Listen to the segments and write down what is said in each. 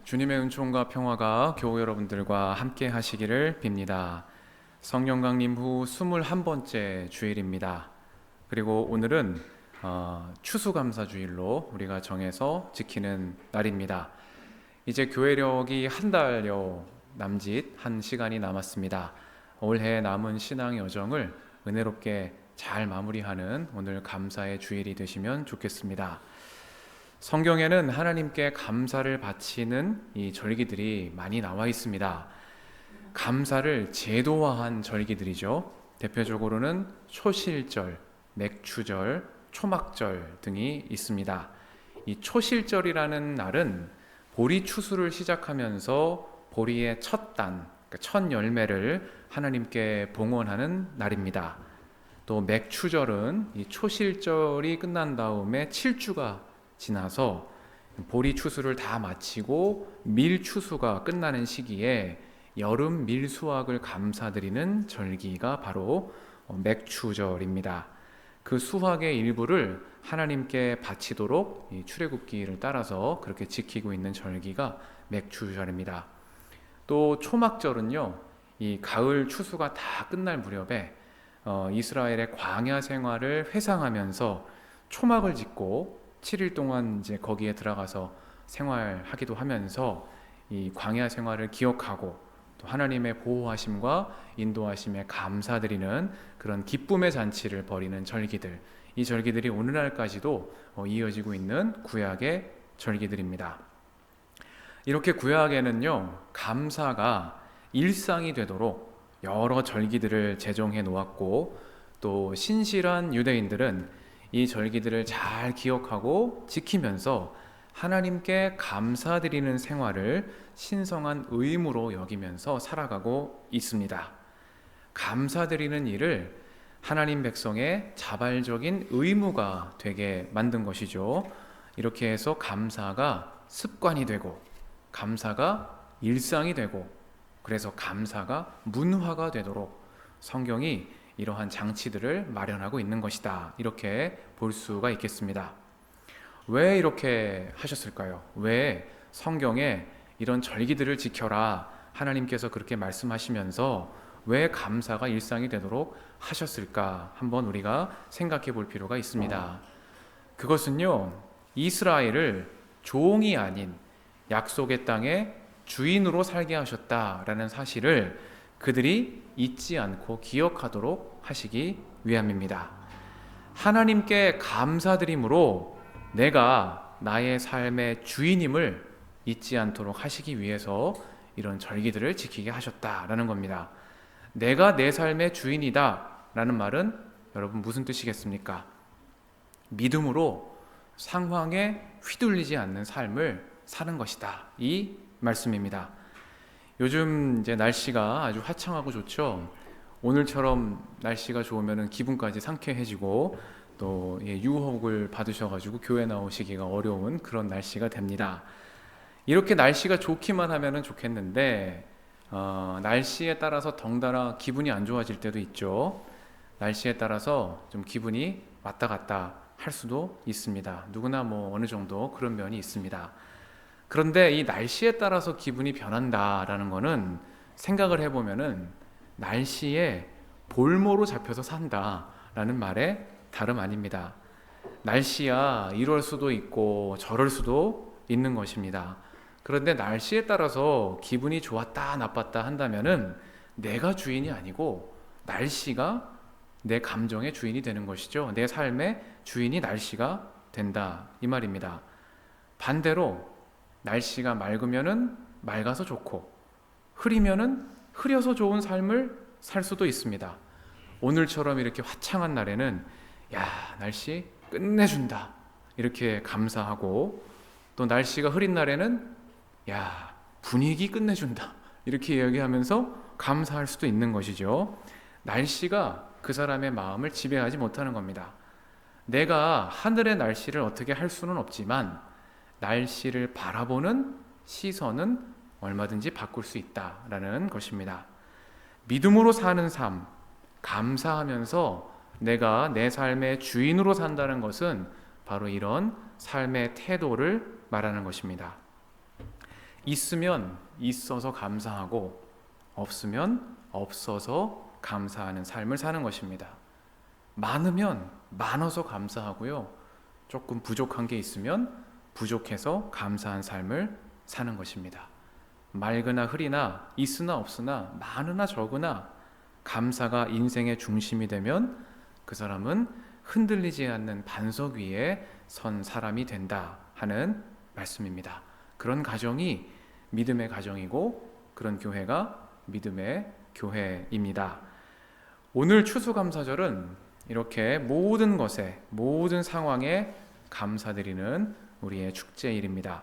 주님의 은총과 평화가 교우 여러분들과 함께 하시기를 빕니다. 성령 강림 후 21번째 주일입니다. 그리고 오늘은 추수감사주일로 우리가 정해서 지키는 날입니다. 이제 교회력이 한 달여 남짓 한 시간이 남았습니다. 올해 남은 신앙 여정을 은혜롭게 잘 마무리하는 오늘 감사의 주일이 되시면 좋겠습니다. 성경에는 하나님께 감사를 바치는 이 절기들이 많이 나와 있습니다. 감사를 제도화한 절기들이죠. 대표적으로는 초실절, 맥추절, 초막절 등이 있습니다. 이 초실절이라는 날은 보리 추수를 시작하면서 보리의 첫 단, 첫 열매를 하나님께 봉헌하는 날입니다. 또 맥추절은 이 초실절이 끝난 다음에 7주가 지나서 보리 추수를 다 마치고 밀 추수가 끝나는 시기에 여름 밀 수확을 감사드리는 절기가 바로 맥추절입니다. 그 수확의 일부를 하나님께 바치도록 이 출애굽기를 따라서 그렇게 지키고 있는 절기가 맥추절입니다. 또 초막절은요, 이 가을 추수가 다 끝날 무렵에 이스라엘의 광야 생활을 회상하면서 초막을 짓고 7일 동안 이제 거기에 들어가서 생활하기도 하면서 이 광야 생활을 기억하고 또 하나님의 보호하심과 인도하심에 감사드리는 그런 기쁨의 잔치를 벌이는 절기들, 이 절기들이 오늘날까지도 이어지고 있는 구약의 절기들입니다. 이렇게 구약에는요, 감사가 일상이 되도록 여러 절기들을 제정해 놓았고, 또 신실한 유대인들은 이 절기들을 잘 기억하고 지키면서 하나님께 감사드리는 생활을 신성한 의무로 여기면서 살아가고 있습니다. 감사드리는 일을 하나님 백성의 자발적인 의무가 되게 만든 것이죠. 이렇게 해서 감사가 습관이 되고, 감사가 일상이 되고, 그래서 감사가 문화가 되도록 성경이 이러한 장치들을 마련하고 있는 것이다, 이렇게 볼 수가 있겠습니다. 왜 이렇게 하셨을까요? 왜 성경에 이런 절기들을 지켜라 하나님께서 그렇게 말씀하시면서 왜 감사가 일상이 되도록 하셨을까? 한번 우리가 생각해 볼 필요가 있습니다. 그것은요, 이스라엘을 종이 아닌 약속의 땅의 주인으로 살게 하셨다라는 사실을 그들이 잊지 않고 기억하도록 하시기 위함입니다. 하나님께 감사드림으로 내가 나의 삶의 주인임을 잊지 않도록 하시기 위해서 이런 절기들을 지키게 하셨다라는 겁니다. 내가 내 삶의 주인이다 라는 말은 여러분 무슨 뜻이겠습니까? 믿음으로 상황에 휘둘리지 않는 삶을 사는 것이다, 이 말씀입니다. 요즘 이제 날씨가 아주 화창하고 좋죠. 오늘처럼 날씨가 좋으면 기분까지 상쾌해지고 또 유혹을 받으셔가지고 교회 나오시기가 어려운 그런 날씨가 됩니다. 이렇게 날씨가 좋기만 하면 좋겠는데 날씨에 따라서 덩달아 기분이 안 좋아질 때도 있죠. 날씨에 따라서 좀 기분이 왔다 갔다 할 수도 있습니다. 누구나 어느 정도 그런 면이 있습니다. 그런데 이 날씨에 따라서 기분이 변한다라는 거는 생각을 해보면은 날씨에 볼모로 잡혀서 산다라는 말에 다름 아닙니다. 날씨야 이럴 수도 있고 저럴 수도 있는 것입니다. 그런데 날씨에 따라서 기분이 좋았다 나빴다 한다면은 내가 주인이 아니고 날씨가 내 감정의 주인이 되는 것이죠. 내 삶의 주인이 날씨가 된다, 이 말입니다. 반대로 날씨가 맑으면은 맑아서 좋고 흐리면은 흐려서 좋은 삶을 살 수도 있습니다. 오늘처럼 이렇게 화창한 날에는 야, 날씨 끝내준다 이렇게 감사하고, 또 날씨가 흐린 날에는 야, 분위기 끝내준다 이렇게 이야기하면서 감사할 수도 있는 것이죠. 날씨가 그 사람의 마음을 지배하지 못하는 겁니다. 내가 하늘의 날씨를 어떻게 할 수는 없지만 날씨를 바라보는 시선은 얼마든지 바꿀 수 있다라는 것입니다. 믿음으로 사는 삶, 감사하면서 내가 내 삶의 주인으로 산다는 것은 바로 이런 삶의 태도를 말하는 것입니다. 있으면 있어서 감사하고 없으면 없어서 감사하는 삶을 사는 것입니다. 많으면 많아서 감사하고요. 조금 부족한 게 있으면 부족해서 감사한 삶을 사는 것입니다. 맑으나 흐리나 있으나 없으나 많으나 적으나 감사가 인생의 중심이 되면 그 사람은 흔들리지 않는 반석 위에 선 사람이 된다 하는 말씀입니다. 그런 가정이 믿음의 가정이고 그런 교회가 믿음의 교회입니다. 오늘 추수감사절은 이렇게 모든 것에, 모든 상황에 감사드리는 우리의 축제일입니다.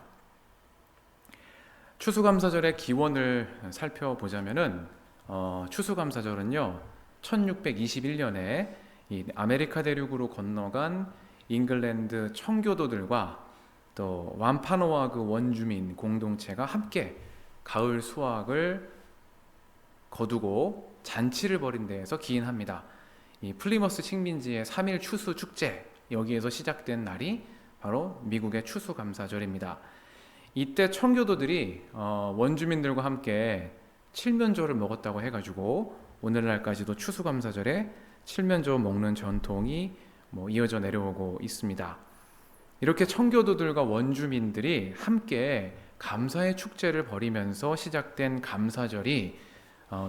추수감사절의 기원을 살펴보자면은 추수감사절은요 1621년에 이 아메리카 대륙으로 건너간 잉글랜드 청교도들과 또 완파노아그 원주민 공동체가 함께 가을 수확을 거두고 잔치를 벌인 데에서 기인합니다. 이 플리머스 식민지의 3일 추수 축제, 여기에서 시작된 날이 바로 미국의 추수감사절입니다. 이때 청교도들이 원주민들과 함께 칠면조를 먹었다고 해가지고 오늘날까지도 추수감사절에 칠면조 먹는 전통이 이어져 내려오고 있습니다. 이렇게 청교도들과 원주민들이 함께 감사의 축제를 벌이면서 시작된 감사절이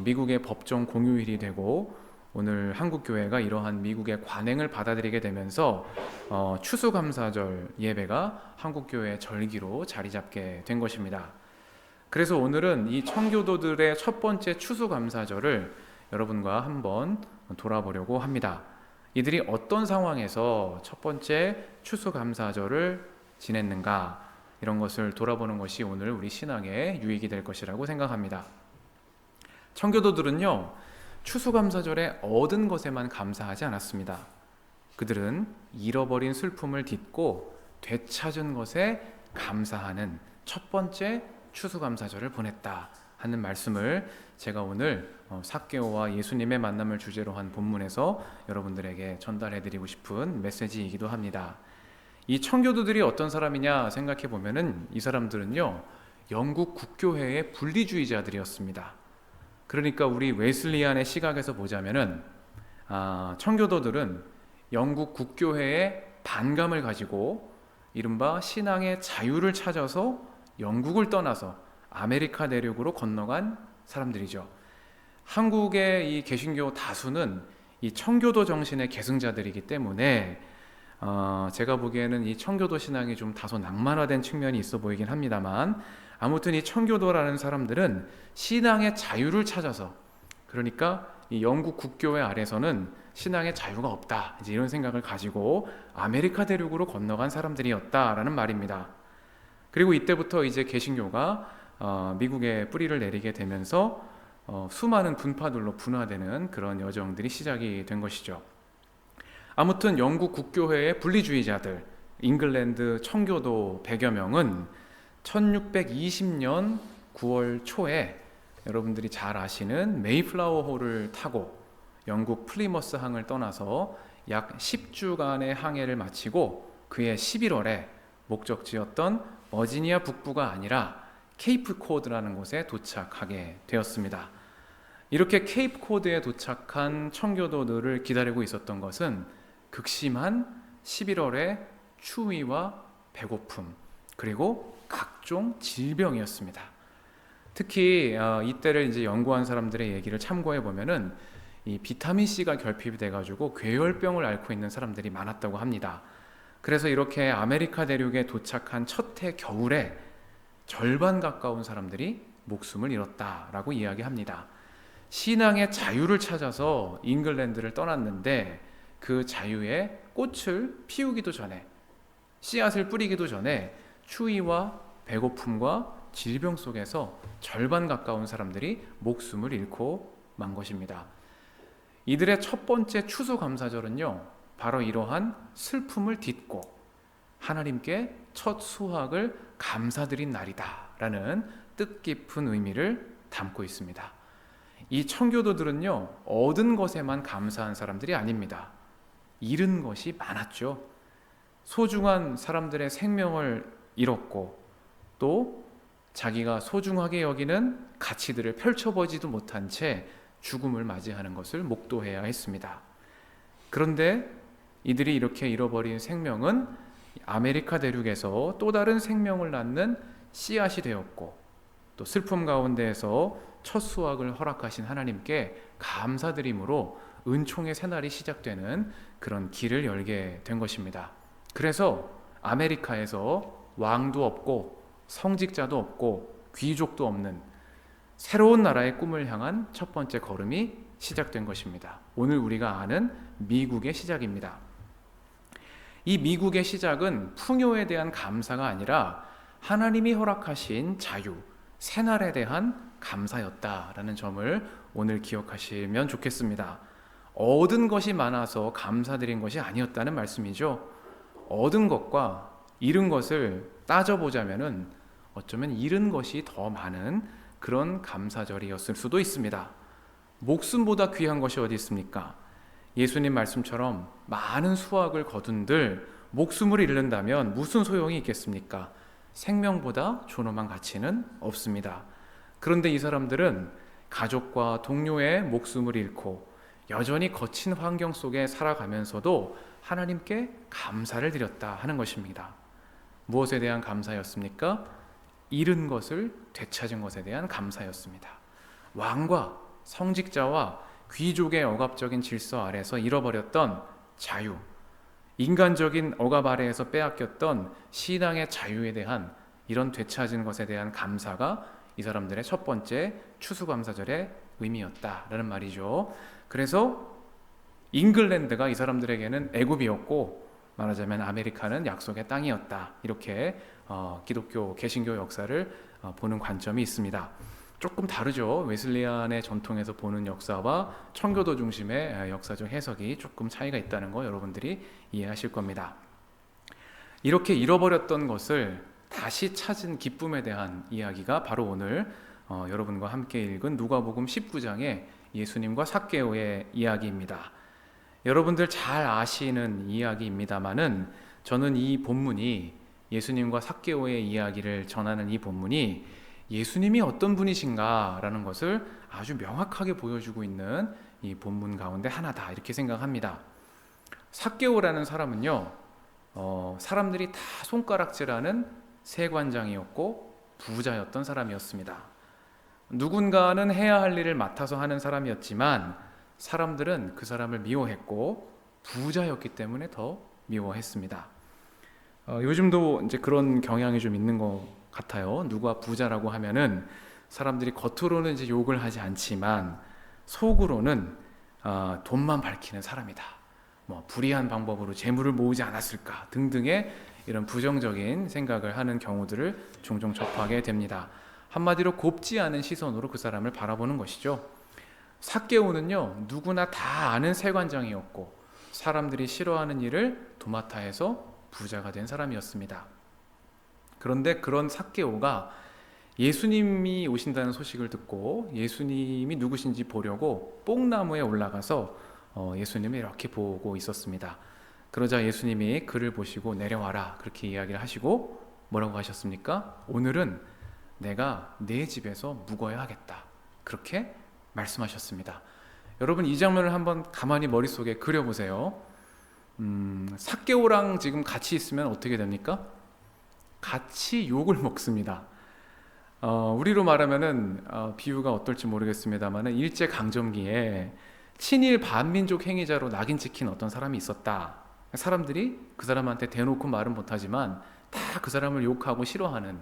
미국의 법정 공휴일이 되고 오늘 한국교회가 이러한 미국의 관행을 받아들이게 되면서 추수감사절 예배가 한국교회의 절기로 자리 잡게 된 것입니다. 그래서 오늘은 이 청교도들의 첫 번째 추수감사절을 여러분과 한번 돌아보려고 합니다. 이들이 어떤 상황에서 첫 번째 추수감사절을 지냈는가, 이런 것을 돌아보는 것이 오늘 우리 신앙에 유익이 될 것이라고 생각합니다. 청교도들은요 추수감사절에 얻은 것에만 감사하지 않았습니다. 그들은 잃어버린 슬픔을 딛고 되찾은 것에 감사하는 첫 번째 추수감사절을 보냈다 하는 말씀을 제가 오늘 삭개오와 예수님의 만남을 주제로 한 본문에서 여러분들에게 전달해드리고 싶은 메시지이기도 합니다. 이 청교도들이 어떤 사람이냐 생각해 보면은 이 사람들은요 영국 국교회의 분리주의자들이었습니다. 그러니까 우리 웨슬리안의 시각에서 보자면은 청교도들은 영국 국교회의 반감을 가지고 이른바 신앙의 자유를 찾아서 영국을 떠나서 아메리카 대륙으로 건너간 사람들이죠. 한국의 이 개신교 다수는 이 청교도 정신의 계승자들이기 때문에 제가 보기에는 이 청교도 신앙이 좀 다소 낭만화된 측면이 있어 보이긴 합니다만, 아무튼 이 청교도라는 사람들은 신앙의 자유를 찾아서, 그러니까 이 영국 국교회 아래서는 신앙의 자유가 없다, 이제 이런 생각을 가지고 아메리카 대륙으로 건너간 사람들이었다라는 말입니다. 그리고 이때부터 이제 개신교가 미국에 뿌리를 내리게 되면서 수많은 분파들로 분화되는 그런 여정들이 시작이 된 것이죠. 아무튼 영국 국교회의 분리주의자들, 잉글랜드 청교도 100여 명은 1620년 9월 초에 여러분들이 잘 아시는 메이플라워 호를 타고 영국 플리머스 항을 떠나서 약 10주간의 항해를 마치고 그해 11월에 목적지였던 버지니아 북부가 아니라 케이프 코드라는 곳에 도착하게 되었습니다. 이렇게 케이프 코드에 도착한 청교도들을 기다리고 있었던 것은 극심한 11월의 추위와 배고픔, 그리고 각종 질병이었습니다. 특히 이때를 이제 연구한 사람들의 얘기를 참고해 보면은 이 비타민 C가 결핍이 돼가지고 괴혈병을 앓고 있는 사람들이 많았다고 합니다. 그래서 이렇게 아메리카 대륙에 도착한 첫 해 겨울에 절반 가까운 사람들이 목숨을 잃었다라고 이야기합니다. 신앙의 자유를 찾아서 잉글랜드를 떠났는데 그 자유의 꽃을 피우기도 전에, 씨앗을 뿌리기도 전에 추위와 배고픔과 질병 속에서 절반 가까운 사람들이 목숨을 잃고 만 것입니다. 이들의 첫 번째 추수감사절은요 바로 이러한 슬픔을 딛고 하나님께 첫 수확을 감사드린 날이다 라는 뜻깊은 의미를 담고 있습니다. 이 청교도들은요 얻은 것에만 감사한 사람들이 아닙니다. 잃은 것이 많았죠. 소중한 사람들의 생명을 잃었고 또 자기가 소중하게 여기는 가치들을 펼쳐보지도 못한 채 죽음을 맞이하는 것을 목도해야 했습니다. 그런데 이들이 이렇게 잃어버린 생명은 아메리카 대륙에서 또 다른 생명을 낳는 씨앗이 되었고, 또 슬픔 가운데에서 첫 수확을 허락하신 하나님께 감사드림으로 은총의 새날이 시작되는 그런 길을 열게 된 것입니다. 그래서 아메리카에서 왕도 없고 성직자도 없고 귀족도 없는 새로운 나라의 꿈을 향한 첫 번째 걸음이 시작된 것입니다. 오늘 우리가 아는 미국의 시작입니다. 이 미국의 시작은 풍요에 대한 감사가 아니라 하나님이 허락하신 자유, 새날에 대한 감사였다라는 점을 오늘 기억하시면 좋겠습니다. 얻은 것이 많아서 감사드린 것이 아니었다는 말씀이죠. 얻은 것과 잃은 것을 따져보자면은 어쩌면 잃은 것이 더 많은 그런 감사절이었을 수도 있습니다. 목숨보다 귀한 것이 어디 있습니까? 예수님 말씀처럼 많은 수확을 거둔들 목숨을 잃는다면 무슨 소용이 있겠습니까? 생명보다 존엄한 가치는 없습니다. 그런데 이 사람들은 가족과 동료의 목숨을 잃고 여전히 거친 환경 속에 살아가면서도 하나님께 감사를 드렸다 하는 것입니다. 무엇에 대한 감사였습니까? 잃은 것을 되찾은 것에 대한 감사였습니다. 왕과 성직자와 귀족의 억압적인 질서 아래서 잃어버렸던 자유, 인간적인 억압 아래에서 빼앗겼던 신앙의 자유에 대한 이런 되찾은 것에 대한 감사가 이 사람들의 첫 번째 추수감사절의 의미였다라는 말이죠. 그래서 잉글랜드가 이 사람들에게는 애굽이었고, 말하자면 아메리카는 약속의 땅이었다. 이렇게 기독교 개신교 역사를 보는 관점이 있습니다. 조금 다르죠. 웨슬리안의 전통에서 보는 역사와 청교도 중심의 역사적 해석이 조금 차이가 있다는 거 여러분들이 이해하실 겁니다. 이렇게 잃어버렸던 것을 다시 찾은 기쁨에 대한 이야기가 바로 오늘 여러분과 함께 읽은 누가복음 19장의 예수님과 삭개오의 이야기입니다. 여러분들 잘 아시는 이야기입니다만은 저는 이 본문이, 예수님과 삭개오의 이야기를 전하는 이 본문이 예수님이 어떤 분이신가라는 것을 아주 명확하게 보여주고 있는 이 본문 가운데 하나다, 이렇게 생각합니다. 삭개오라는 사람은요, 사람들이 다 손가락질하는 세관장이었고 부자였던 사람이었습니다. 누군가는 해야 할 일을 맡아서 하는 사람이었지만 사람들은 그 사람을 미워했고 부자였기 때문에 더 미워했습니다. 요즘도 이제 그런 경향이 좀 있는 것 같아요. 누가 부자라고 하면은 사람들이 겉으로는 이제 욕을 하지 않지만 속으로는 돈만 밝히는 사람이다, 뭐 불의한 방법으로 재물을 모으지 않았을까 등등의 이런 부정적인 생각을 하는 경우들을 종종 접하게 됩니다. 한마디로 곱지 않은 시선으로 그 사람을 바라보는 것이죠. 삭개오는요, 누구나 다 아는 세관장이었고 사람들이 싫어하는 일을 도맡아 해서 부자가 된 사람이었습니다. 그런데 그런 삭개오가 예수님이 오신다는 소식을 듣고 예수님이 누구신지 보려고 뽕나무에 올라가서 예수님을 이렇게 보고 있었습니다. 그러자 예수님이 그를 보시고 내려와라, 그렇게 이야기를 하시고 뭐라고 하셨습니까? 오늘은 내가 네 집에서 묵어야 하겠다, 그렇게 말씀하셨습니다. 여러분, 이 장면을 한번 가만히 머릿속에 그려보세요. 삭개오랑 지금 같이 있으면 어떻게 됩니까? 같이 욕을 먹습니다. 우리로 말하면은 비유가 어떨지 모르겠습니다만은 일제강점기에 친일 반민족 행위자로 낙인 찍힌 어떤 사람이 있었다. 사람들이 그 사람한테 대놓고 말은 못하지만 다 그 사람을 욕하고 싫어하는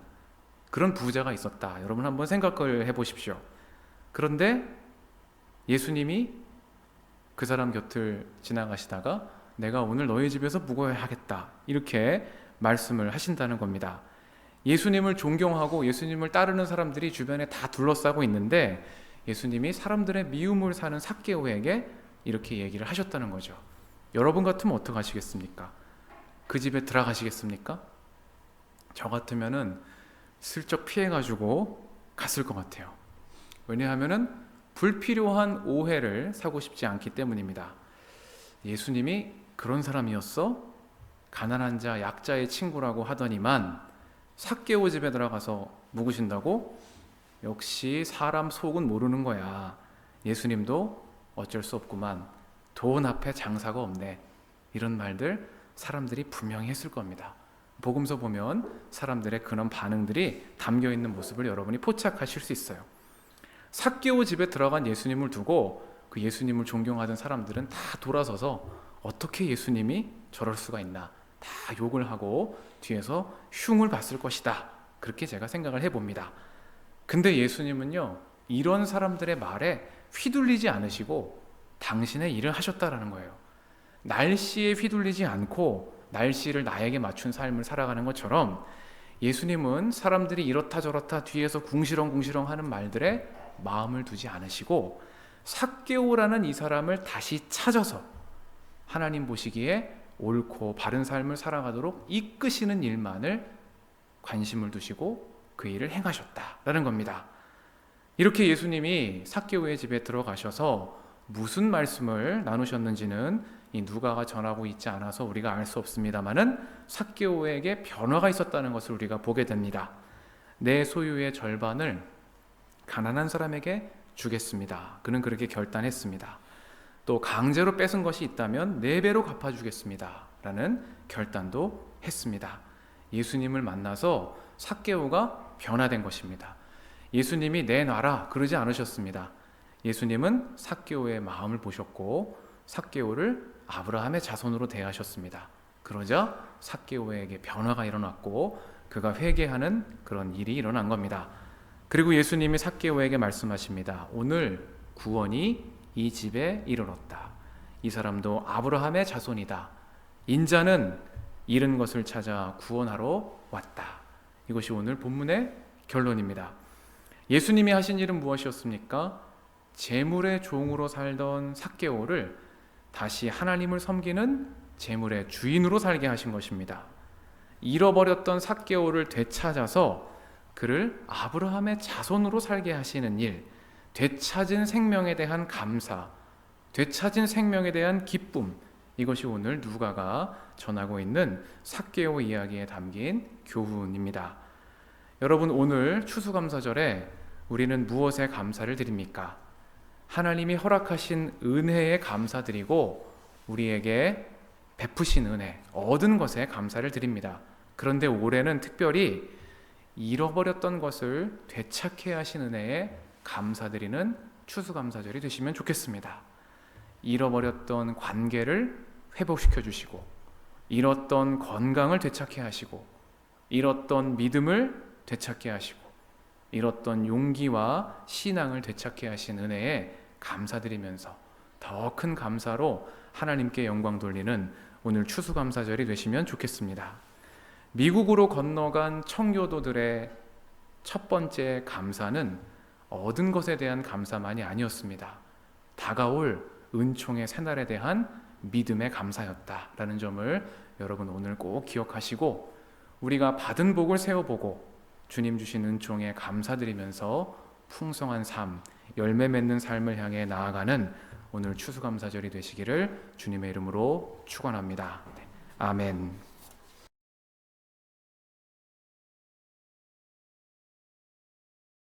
그런 부자가 있었다. 여러분 한번 생각을 해보십시오. 그런데 예수님이 그 사람 곁을 지나가시다가 내가 오늘 너희 집에서 묵어야 하겠다, 이렇게 말씀을 하신다는 겁니다. 예수님을 존경하고 예수님을 따르는 사람들이 주변에 다 둘러싸고 있는데 예수님이 사람들의 미움을 사는 삭개오에게 이렇게 얘기를 하셨다는 거죠. 여러분 같으면 어떻게 하시겠습니까? 그 집에 들어가시겠습니까? 저 같으면은 슬쩍 피해가지고 갔을 것 같아요. 왜냐하면은 불필요한 오해를 사고 싶지 않기 때문입니다. 예수님이 그런 사람이었어? 가난한 자, 약자의 친구라고 하더니만 삭개오 집에 들어가서 묵으신다고? 역시 사람 속은 모르는 거야. 예수님도 어쩔 수 없구만. 돈 앞에 장사가 없네. 이런 말들 사람들이 분명히 했을 겁니다. 복음서 보면 사람들의 그런 반응들이 담겨있는 모습을 여러분이 포착하실 수 있어요. 삭개오 집에 들어간 예수님을 두고 그 예수님을 존경하던 사람들은 다 돌아서서 어떻게 예수님이 저럴 수가 있나, 다 욕을 하고 뒤에서 흉을 봤을 것이다. 그렇게 제가 생각을 해봅니다. 근데 예수님은요, 이런 사람들의 말에 휘둘리지 않으시고 당신의 일을 하셨다라는 거예요. 날씨에 휘둘리지 않고 날씨를 나에게 맞춘 삶을 살아가는 것처럼 예수님은 사람들이 이렇다 저렇다 뒤에서 궁시렁궁시렁 하는 말들에 마음을 두지 않으시고 삭개오라는 이 사람을 다시 찾아서 하나님 보시기에 옳고 바른 삶을 살아가도록 이끄시는 일만을 관심을 두시고 그 일을 행하셨다라는 겁니다. 이렇게 예수님이 삭개오의 집에 들어가셔서 무슨 말씀을 나누셨는지는 이 누가가 전하고 있지 않아서 우리가 알 수 없습니다만은 삭개오에게 변화가 있었다는 것을 우리가 보게 됩니다. 내 소유의 절반을 가난한 사람에게 주겠습니다. 그는 그렇게 결단했습니다. 또 강제로 뺏은 것이 있다면 4배로 갚아주겠습니다. 라는 결단도 했습니다. 예수님을 만나서 삭개오가 변화된 것입니다. 예수님이 내놔라 그러지 않으셨습니다. 예수님은 삭개오의 마음을 보셨고 삭개오를 아브라함의 자손으로 대하셨습니다. 그러자 삭개오에게 변화가 일어났고 그가 회개하는 그런 일이 일어난 겁니다. 그리고 예수님이 삭개오에게 말씀하십니다. 오늘 구원이 이 집에 이르렀다. 이 사람도 아브라함의 자손이다. 인자는 잃은 것을 찾아 구원하러 왔다. 이것이 오늘 본문의 결론입니다. 예수님이 하신 일은 무엇이었습니까? 재물의 종으로 살던 삭개오를 다시 하나님을 섬기는 재물의 주인으로 살게 하신 것입니다. 잃어버렸던 삭개오를 되찾아서 그를 아브라함의 자손으로 살게 하시는 일, 되찾은 생명에 대한 감사, 되찾은 생명에 대한 기쁨, 이것이 오늘 누가가 전하고 있는 삭개오 이야기에 담긴 교훈입니다. 여러분, 오늘 추수감사절에 우리는 무엇에 감사를 드립니까? 하나님이 허락하신 은혜에 감사드리고 우리에게 베푸신 은혜, 얻은 것에 감사를 드립니다. 그런데 올해는 특별히 잃어버렸던 것을 되찾게 하신 은혜에 감사드리는 추수감사절이 되시면 좋겠습니다. 잃어버렸던 관계를 회복시켜 주시고, 잃었던 건강을 되찾게 하시고, 잃었던 믿음을 되찾게 하시고, 잃었던 용기와 신앙을 되찾게 하신 은혜에 감사드리면서 더 큰 감사로 하나님께 영광 돌리는 오늘 추수감사절이 되시면 좋겠습니다. 미국으로 건너간 청교도들의 첫 번째 감사는 얻은 것에 대한 감사만이 아니었습니다. 다가올 은총의 새날에 대한 믿음의 감사였다라는 점을 여러분 오늘 꼭 기억하시고 우리가 받은 복을 세워보고 주님 주신 은총에 감사드리면서 풍성한 삶, 열매 맺는 삶을 향해 나아가는 오늘 추수감사절이 되시기를 주님의 이름으로 축원합니다. 아멘.